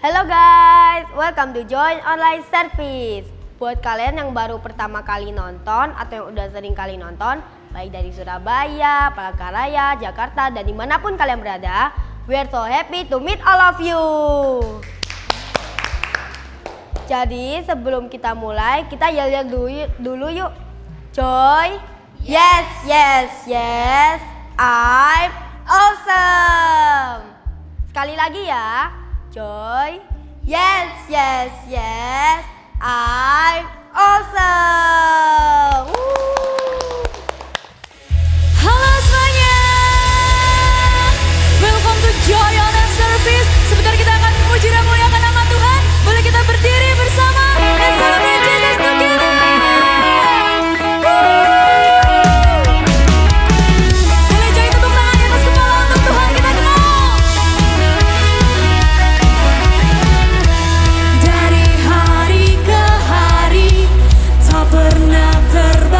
Halo guys, welcome to Join Online Service. Buat kalian yang baru pertama kali nonton atau yang udah sering kali nonton, baik dari Surabaya, Palangkaraya, Jakarta, dan dimanapun kalian berada, we are so happy to meet all of you. Jadi sebelum kita mulai, kita yel-yel dulu yuk. Joy, yes, yes, yes, I'm awesome. Sekali lagi ya. Joy, yes, yes, yes, I'm awesome. Halo semuanya, welcome to Joy Online Service. Sebentar kita akan memuji dan memuliakan nama Tuhan. Boleh kita berdiri bersama and celebrate Jesus together. Boleh join tepuk tangan di atas kepala untuk Tuhan kita kenal. Dari hari ke hari tak pernah terbang.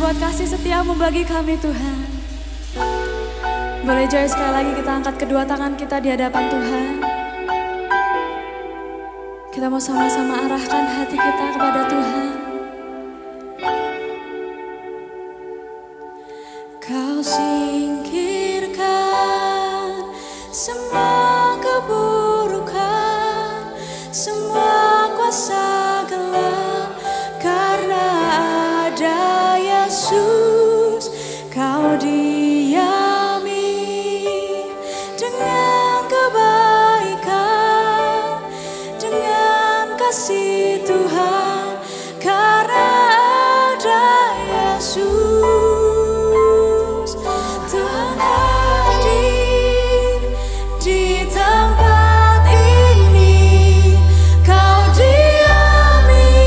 buat kasih setiamu bagi kami Tuhan. Boleh Joy sekali lagi kita angkat kedua tangan kita di hadapan Tuhan. Kita mau sama-sama arahkan hati kita kepada Tuhan. Kau singkirkan semua keburukan, semua kuasa gelap, karena ada Yesus kau diami dengan kebaikan, dengan kasih Tuhan, karena ada Yesus. Tuhan hadir di tempat ini, kau diami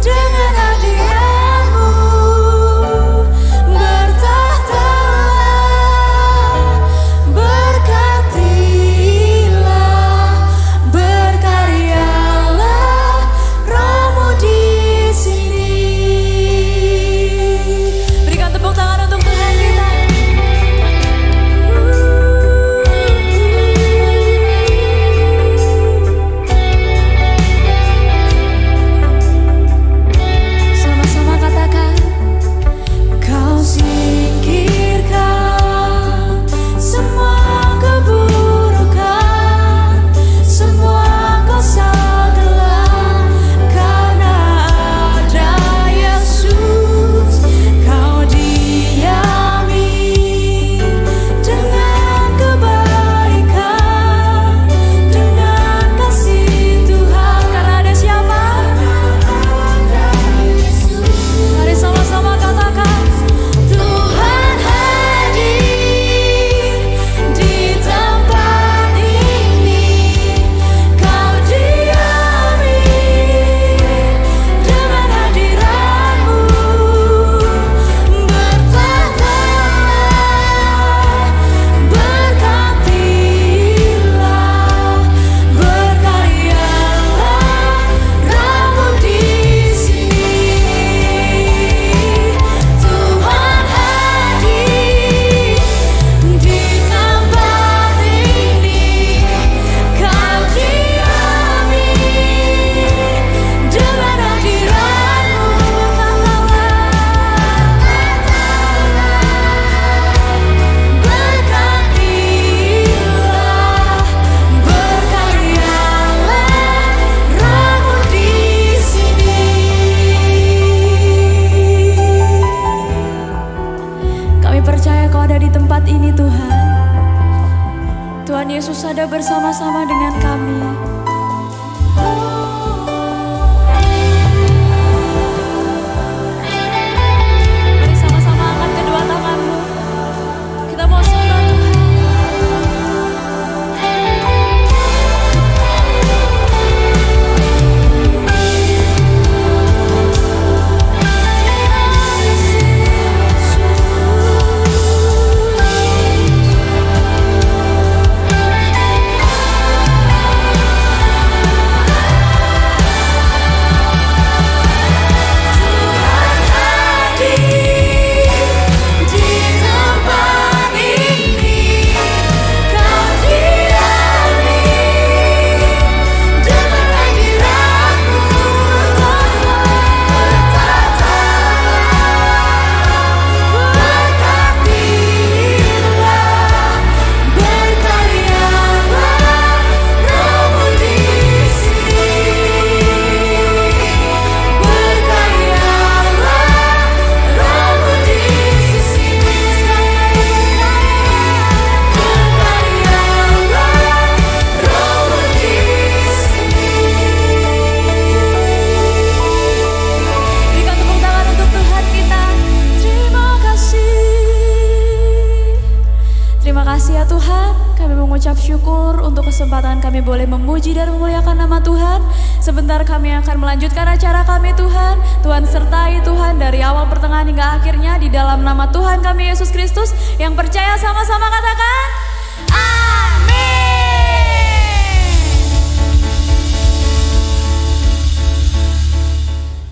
dengan hadiratmu, bertahtalah, berkatilah, berkaryalah Roh-Mu di sini. Berikan tepuk tangan untuk Tuhan kita. Sama-sama katakan, kau singkirkan semua keburukan, semua kuasa gelap, karena ada Yesus kau diami dengan kebaikan, dengan kasih Tuhan, karena ada siapa? Mari sama-sama katakan, Tuhan hadir di tempat ini, kau diami dengan hadiratmu, bertahtalah, berkatilah, berkaryalah Roh-Mu di sini. Tuhan hadir di tempat ini, kau diami dengan hadiratmu, berkatilah, berkaryalah Roh-Mu di sini. Kami percaya Kau ada di tempat ini Tuhan. Tuhan Yesus ada bersama-sama dengan kami. Mari sama-sama angkat kedua tanganmu. Kita mau sembah Tuhan. kesempatan kami boleh memuji dan memuliakan nama Tuhan. Sebentar kami akan melanjutkan acara kami Tuhan. Tuhan sertai Tuhan dari awal pertengahan hingga akhirnya di dalam nama Tuhan kami Yesus Kristus. Yang percaya sama-sama katakan amin.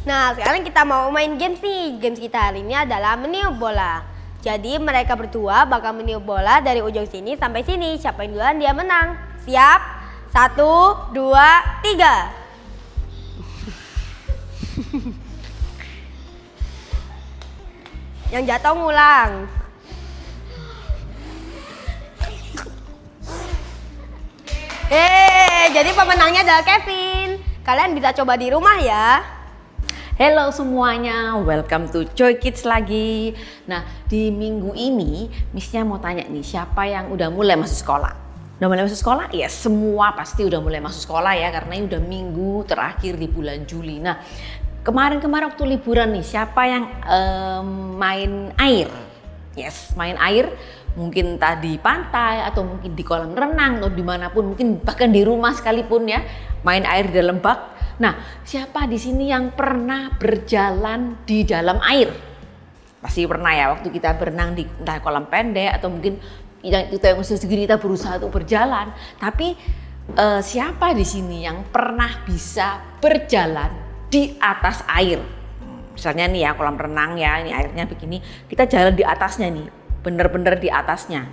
Nah, sekarang kita mau main games nih. Games kita hari ini adalah meniup bola. Jadi mereka berdua bakal meniup bola dari ujung sini sampai sini. Siapa yang duluan dia menang. Siap? 1, 2, 3. Yang jatuh ngulang. Jadi pemenangnya adalah Kevin. Kalian bisa coba di rumah ya. Halo semuanya, welcome to Joy Kids lagi. Nah, di minggu ini Missnya mau tanya nih, siapa yang udah mulai masuk sekolah? Udah mulai masuk sekolah? Ya semua pasti udah mulai masuk sekolah ya, karena ini udah minggu terakhir di bulan Juli. Nah, kemarin-kemarin waktu liburan nih, siapa yang main air? Yes, main air. Mungkin entah di pantai atau mungkin di kolam renang atau dimanapun, mungkin bahkan di rumah sekalipun ya, main air di dalam bak. Nah, siapa di sini yang pernah berjalan di dalam air? Pasti pernah ya, waktu kita berenang di entah kolam pendek atau mungkin kita yang segini kita berusaha untuk berjalan. Tapi siapa di sini yang pernah bisa berjalan di atas air? Misalnya nih ya, kolam renang ya, ini airnya begini, kita jalan di atasnya nih. Bener-bener di atasnya,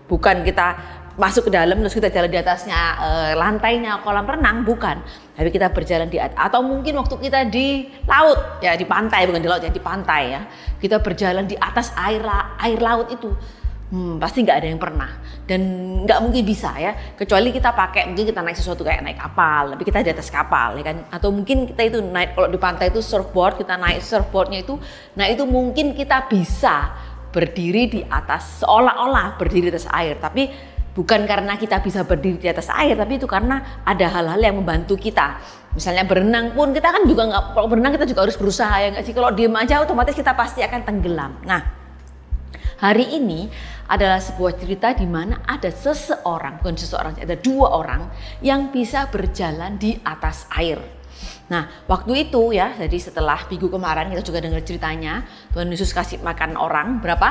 bukan kita masuk ke dalam terus kita jalan di atasnya lantainya kolam renang, bukan, tapi kita berjalan di atas. Atau mungkin waktu kita di laut ya, di pantai, bukan di laut ya, di pantai ya, kita berjalan di atas air laut itu. Pasti nggak ada yang pernah dan nggak mungkin bisa ya, kecuali kita pakai, mungkin kita naik sesuatu kayak naik kapal, tapi kita di atas kapal ya kan, atau mungkin kita itu naik, kalau di pantai itu surfboard, kita naik surfboardnya itu, nah itu mungkin kita bisa berdiri di atas, seolah-olah berdiri di atas air, tapi bukan karena kita bisa berdiri di atas air, tapi itu karena ada hal-hal yang membantu kita. Misalnya berenang pun kita kan juga nggak, kalau berenang kita juga harus berusaha ya nggak sih, kalau diem aja otomatis kita pasti akan tenggelam. Nah, hari ini adalah sebuah cerita di mana ada seseorang, bukan seseorang, ada 2 orang yang bisa berjalan di atas air. Nah, waktu itu ya, jadi setelah minggu kemarin kita juga dengar ceritanya, Tuhan Yesus kasih makan orang berapa?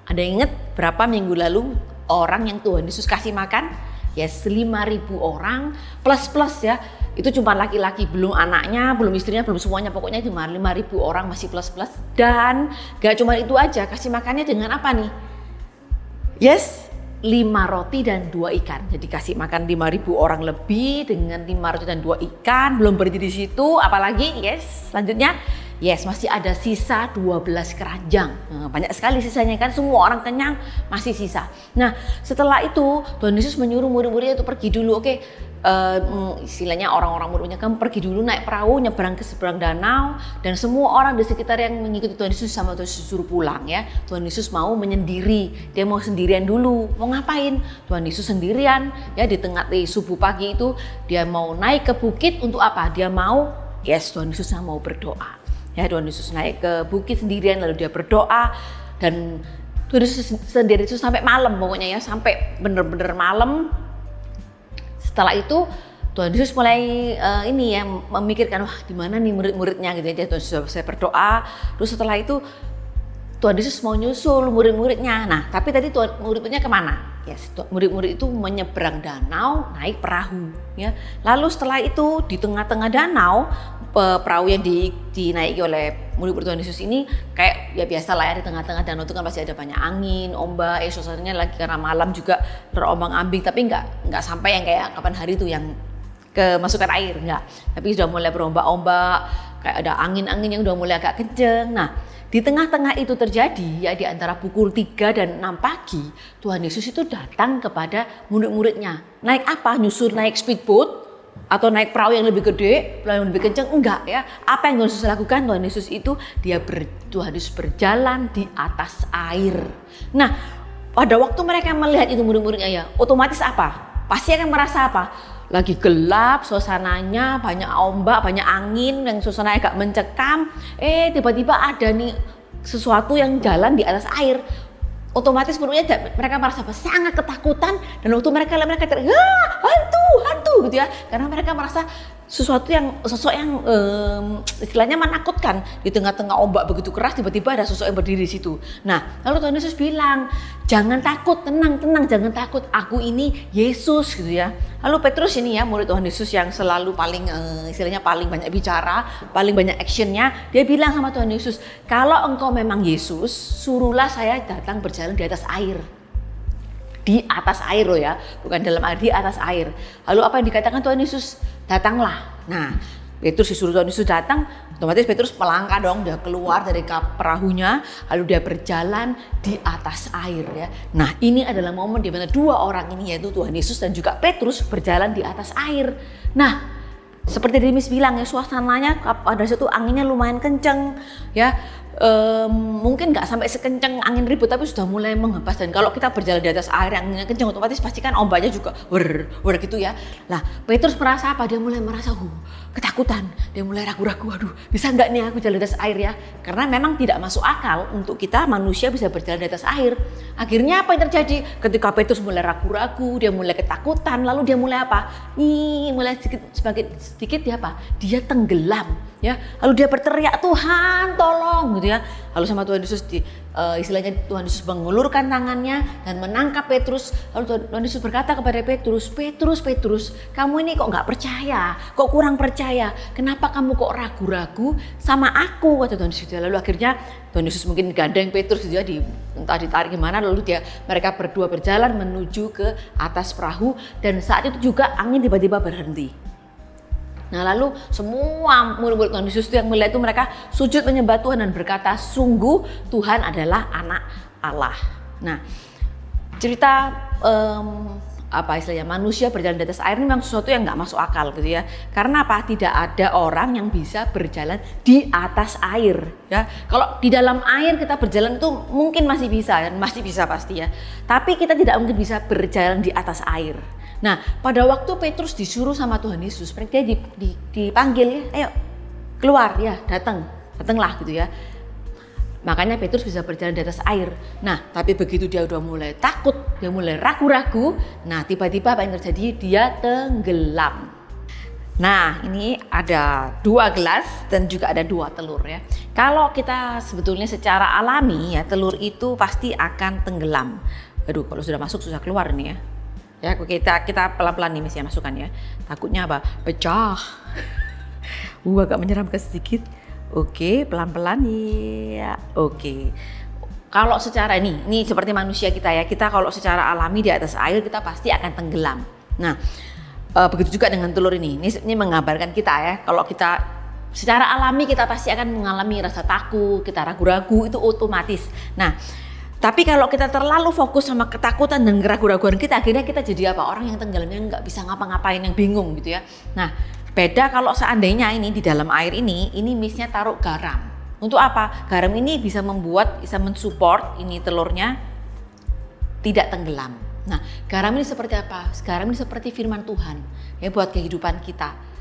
Ada yang ingat berapa minggu lalu orang yang Tuhan Yesus kasih makan? Yes, 5.000 orang plus ya. Itu cuma laki-laki, belum anaknya, belum istrinya, belum semuanya, pokoknya cuma 5.000 orang masih plus. Dan gak cuma itu aja, kasih makannya dengan apa nih? Yes, 5 roti dan 2 ikan. Jadi kasih makan 5.000 orang lebih dengan 5 roti dan 2 ikan. Belum berhenti di situ, apalagi? Yes, selanjutnya, yes, masih ada sisa 12 keranjang. Nah, banyak sekali sisanya kan, semua orang kenyang, masih sisa. Nah, setelah itu Tuhan Yesus menyuruh murid-muridnya itu pergi dulu. Oke, istilahnya orang-orang muridnya, kamu pergi dulu naik perahu nyebrang ke seberang danau, dan semua orang di sekitar yang mengikuti Tuhan Yesus sama Tuhan Yesus suruh pulang ya. Tuhan Yesus mau menyendiri, dia mau sendirian dulu. Mau ngapain? Tuhan Yesus sendirian ya, di tengah subuh pagi itu dia mau naik ke bukit untuk apa? Dia mau, yes, Tuhan Yesus mau berdoa. Ya, Tuhan Yesus naik ke bukit sendirian lalu dia berdoa, dan Tuhan Yesus sendiri itu sampai malam pokoknya ya, sampai bener-bener malam. Setelah itu Tuhan Yesus mulai ini ya, memikirkan, wah di mana nih murid-muridnya gitu ya. Tuhan Yesus saya berdoa, terus setelah itu Tuhan Yesus mau nyusul murid-muridnya. Nah, tapi tadi murid-muridnya kemana? Yes, murid-murid itu menyeberang danau naik perahu ya. Lalu setelah itu di tengah-tengah danau, perahu yang dinaiki oleh murid-murid Tuhan Yesus ini kayak ya biasa lah ya, di tengah-tengah danau itu kan pasti ada banyak angin, ombak, suasananya lagi karena malam juga terombang-ambing, tapi nggak sampai yang kayak kapan hari itu yang kemasukan air, enggak. Tapi sudah mulai berombak-ombak, kayak ada angin-angin yang udah mulai agak kenceng. Nah, di tengah-tengah itu terjadi ya, di antara pukul 3 dan 6 pagi, Tuhan Yesus itu datang kepada murid-muridnya. Naik apa? Nyusul naik speedboat atau naik perahu yang lebih gede, perahu yang lebih kencang? Enggak ya. Apa yang Tuhan Yesus lakukan? Tuhan Yesus itu Tuhan Yesus berjalan di atas air. Nah, pada waktu mereka melihat itu murid-muridnya ya, otomatis apa? Pasti akan merasa apa? Lagi gelap suasananya, banyak ombak, banyak angin, yang suasana agak mencekam. Tiba-tiba ada nih sesuatu yang jalan di atas air. Otomatis mereka merasa sangat ketakutan, dan waktu mereka teriak, hantu gitu ya, karena mereka merasa sosok yang istilahnya menakutkan. Di tengah-tengah ombak begitu keras tiba-tiba ada sosok yang berdiri di situ. Nah, lalu Tuhan Yesus bilang, jangan takut, tenang, jangan takut, aku ini Yesus gitu ya. Lalu Petrus ini ya, murid Tuhan Yesus yang selalu paling istilahnya paling banyak bicara, paling banyak actionnya, dia bilang sama Tuhan Yesus, kalau engkau memang Yesus, suruhlah saya datang berjalan di atas air. Di atas air loh ya, bukan dalam air, di atas air. Lalu apa yang dikatakan Tuhan Yesus? Datanglah. Nah, Petrus disuruh Tuhan Yesus datang, otomatis Petrus melangkah dong, dia keluar dari perahunya, lalu dia berjalan di atas air ya. Nah, ini adalah momen di mana dua orang ini, yaitu Tuhan Yesus dan juga Petrus, berjalan di atas air. Nah, seperti Demis bilang ya, suasananya pada situ anginnya lumayan kenceng ya. Mungkin nggak sampai sekencang angin ribut, tapi sudah mulai menghempas. Dan kalau kita berjalan di atas air yang anginnya kencang, otomatis pasti kan ombaknya juga wer gitu ya. Nah, Petrus merasa apa? Dia mulai merasa ketakutan, dia mulai ragu-ragu, aduh bisa nggak nih aku jalan di atas air ya? Karena memang tidak masuk akal untuk kita manusia bisa berjalan di atas air. Akhirnya apa yang terjadi? Ketika Petrus mulai ragu-ragu, dia mulai ketakutan, lalu dia mulai apa? Mulai sedikit dia apa? Dia tenggelam ya. Lalu dia berteriak, Tuhan tolong gitu ya. Lalu sama Tuhan Yesus istilahnya Tuhan Yesus mengulurkan tangannya dan menangkap Petrus. Lalu Tuhan Yesus berkata kepada Petrus, kamu ini kok nggak percaya, kok kurang percaya, kenapa kamu kok ragu-ragu sama aku, kata Tuhan Yesus. Lalu akhirnya Tuhan Yesus mungkin gandeng Petrus gitu ya, entah ditarik gimana, lalu mereka berdua berjalan menuju ke atas perahu, dan saat itu juga angin tiba-tiba berhenti. Nah, lalu semua murid-murid Tuhan Yesus yang melihat itu, mereka sujud menyembah Tuhan dan berkata, sungguh Tuhan adalah Anak Allah. Nah, cerita istilahnya manusia berjalan di atas air ini memang sesuatu yang nggak masuk akal gitu ya. Karena apa? Tidak ada orang yang bisa berjalan di atas air ya. Kalau di dalam air kita berjalan itu mungkin masih bisa, dan masih bisa pasti ya. Tapi kita tidak mungkin bisa berjalan di atas air. Nah, pada waktu Petrus disuruh sama Tuhan Yesus, dia dipanggil ya, ayo keluar ya, datanglah gitu ya. Makanya Petrus bisa berjalan di atas air. Nah, tapi begitu dia udah mulai takut, dia mulai ragu-ragu, nah tiba-tiba apa yang terjadi? Dia tenggelam. Nah, ini ada 2 gelas dan juga ada 2 telur ya. Kalau kita sebetulnya secara alami ya, telur itu pasti akan tenggelam. Aduh, kalau sudah masuk susah keluar nih ya. Ya, kita pelan-pelan nih misalnya masukkan ya. Takutnya apa? Pecah. Agak menyeramkan sedikit. Oke, pelan-pelan ya. Oke. Kalau secara ini seperti manusia kita ya. Kita kalau secara alami di atas air kita pasti akan tenggelam. Nah, begitu juga dengan telur ini. Ini menggambarkan kita ya. Kalau kita secara alami kita pasti akan mengalami rasa takut, kita ragu-ragu, itu otomatis. Nah, tapi kalau kita terlalu fokus sama ketakutan dan keraguan-raguan kita, akhirnya kita jadi apa? Orang yang tenggelamnya nggak bisa ngapa-ngapain, yang bingung gitu ya. Nah, beda kalau seandainya ini di dalam air ini misnya taruh garam. Untuk apa? Garam ini bisa mensupport ini telurnya tidak tenggelam. Nah, garam ini seperti apa? Garam ini seperti firman Tuhan ya buat kehidupan kita.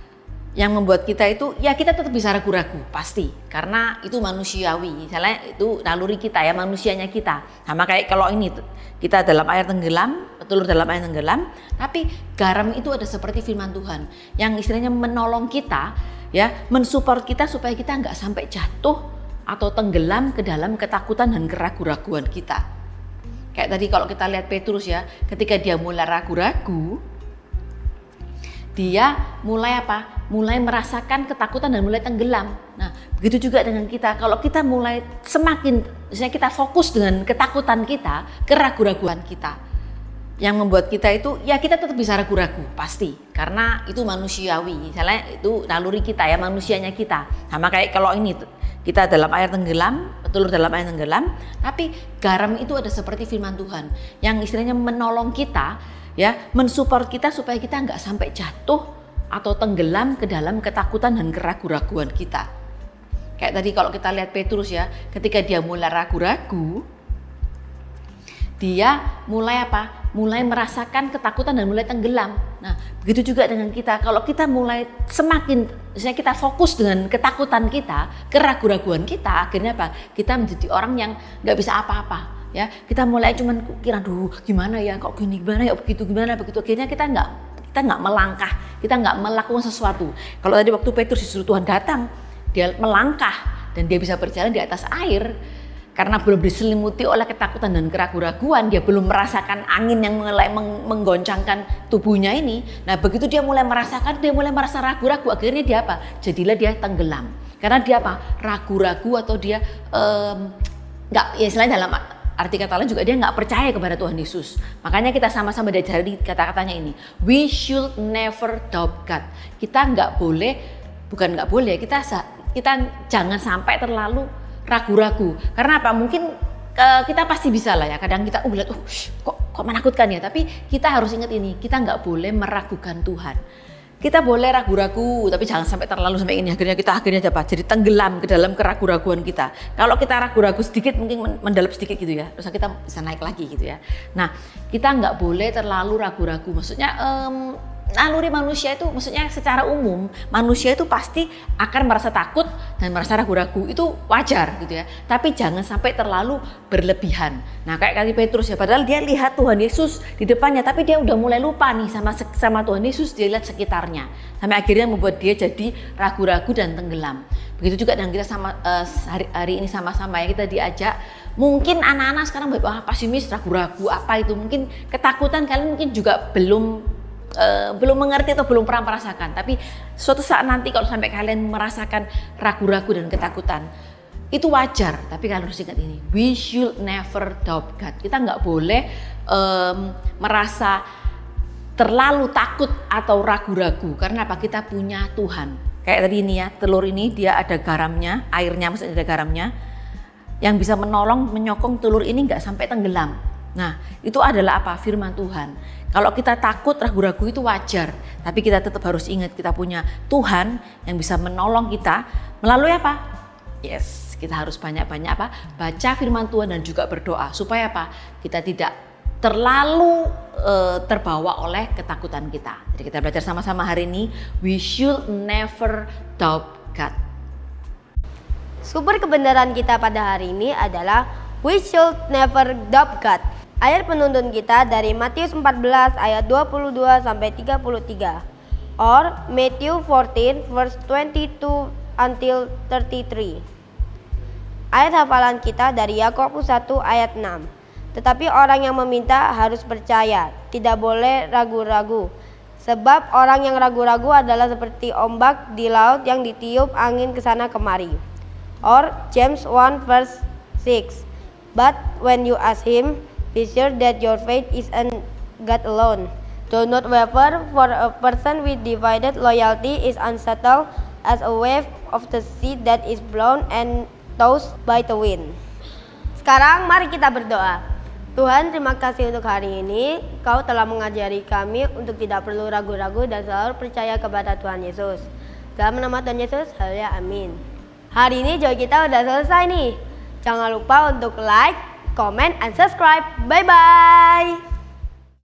Yang membuat kita itu, ya kita tetap bisa ragu-ragu, pasti. Karena itu manusiawi, misalnya itu naluri kita ya, manusianya kita. Sama kayak kalau ini, kita dalam air tenggelam, telur dalam air tenggelam, tapi garam itu ada seperti firman Tuhan. Yang istilahnya menolong kita, ya mensupport kita supaya kita nggak sampai jatuh atau tenggelam ke dalam ketakutan dan keraguan-raguan kita. Kayak tadi kalau kita lihat Petrus ya, ketika dia mulai ragu-ragu, dia mulai apa? Mulai merasakan ketakutan dan mulai tenggelam. Nah, begitu juga dengan kita. Kalau kita mulai misalnya kita fokus dengan ketakutan kita, keraguan-raguan kita, yang membuat kita itu, ya kita tetap bisa ragu-ragu, pasti. Karena itu manusiawi. Misalnya itu naluri kita ya, manusianya kita. Sama kayak kalau ini, kita dalam air tenggelam, telur dalam air tenggelam, tapi garam itu ada seperti firman Tuhan. Yang istilahnya menolong kita, ya mensupport kita supaya kita nggak sampai jatuh atau tenggelam ke dalam ketakutan dan keraguan-raguan kita. Kayak tadi kalau kita lihat Petrus ya, ketika dia mulai ragu-ragu, dia mulai apa? Mulai merasakan ketakutan dan mulai tenggelam. Nah, begitu juga dengan kita. Kalau kita mulai misalnya kita fokus dengan ketakutan kita, keraguan-raguan kita, akhirnya apa? Kita menjadi orang yang nggak bisa apa-apa. Ya, kita mulai cuman kira, aduh gimana ya, kok gini, gimana ya, begitu, akhirnya kita Kita nggak melangkah, kita nggak melakukan sesuatu. Kalau tadi waktu Petrus disuruh Tuhan datang, dia melangkah dan dia bisa berjalan di atas air. Karena belum diselimuti oleh ketakutan dan keraguan-raguan, dia belum merasakan angin yang mulai menggoncangkan tubuhnya ini. Nah begitu dia mulai merasakan, dia mulai merasa ragu-ragu, akhirnya dia apa? Jadilah dia tenggelam. Karena dia apa? Ragu-ragu atau dia nggak, ya istilahnya dalam arti kata lain juga dia nggak percaya kepada Tuhan Yesus. Makanya kita sama-sama diajari kata-katanya ini. We should never doubt God. Kita nggak boleh, bukan nggak boleh, kita jangan sampai terlalu ragu-ragu. Karena apa? Mungkin kita pasti bisa lah ya. Kadang kita lihat, kok menakutkan ya. Tapi kita harus ingat ini, kita nggak boleh meragukan Tuhan. Kita boleh ragu-ragu, tapi jangan sampai terlalu sampai ini. Akhirnya dapat jadi tenggelam ke dalam keraguan-raguan kita. Kalau kita ragu-ragu sedikit, mungkin mendalam sedikit gitu ya. Terus kita bisa naik lagi gitu ya. Nah, kita nggak boleh terlalu ragu-ragu. Maksudnya naluri manusia itu, maksudnya secara umum manusia itu pasti akan merasa takut dan merasa ragu-ragu, itu wajar gitu ya. Tapi jangan sampai terlalu berlebihan. Nah kayak kali Petrus ya, padahal dia lihat Tuhan Yesus di depannya, tapi dia udah mulai lupa nih sama Tuhan Yesus, dia lihat sekitarnya, sampai akhirnya membuat dia jadi ragu-ragu dan tenggelam. Begitu juga dengan kita hari ini sama-sama ya, kita diajak. Mungkin anak-anak sekarang pesimis, ragu-ragu apa itu, mungkin ketakutan kalian mungkin juga belum mengerti atau belum pernah merasakan. Tapi suatu saat nanti kalau sampai kalian merasakan ragu-ragu dan ketakutan, itu wajar. Tapi kalian harus ingat ini, we should never doubt God. Kita nggak boleh merasa terlalu takut atau ragu-ragu. Karena apa? Kita punya Tuhan. Kayak tadi ini ya, telur ini dia ada garamnya, airnya maksudnya ada garamnya, yang bisa menyokong telur ini nggak sampai tenggelam. Nah, itu adalah apa? Firman Tuhan. Kalau kita takut, ragu-ragu itu wajar. Tapi kita tetap harus ingat kita punya Tuhan yang bisa menolong kita melalui apa? Yes, kita harus banyak-banyak apa? Baca firman Tuhan dan juga berdoa. Supaya apa? Kita tidak terlalu terbawa oleh ketakutan kita. Jadi kita belajar sama-sama hari ini. We should never doubt God. Sumber kebenaran kita pada hari ini adalah we should never doubt God. Ayat penuntun kita dari Matius 14 ayat 22 sampai 33 or Matthew 14 verse 22 until 33. Ayat hafalan kita dari Yakobus 1 ayat 6. Tetapi orang yang meminta harus percaya, tidak boleh ragu-ragu. Sebab orang yang ragu-ragu adalah seperti ombak di laut yang ditiup angin ke sana kemari. Or James 1 verse 6. But when you ask him, be sure that your faith is in God alone. Do not waver, for a person with divided loyalty is unsettled as a wave of the sea that is blown and tossed by the wind. Sekarang mari kita berdoa. Tuhan, terima kasih untuk hari ini. Kau telah mengajari kami untuk tidak perlu ragu-ragu dan selalu percaya kepada Tuhan Yesus. Dalam nama Tuhan Yesus, haleluya, amin. Hari ini Joy kita udah selesai nih. Jangan lupa untuk like, comment, and subscribe. Bye-bye.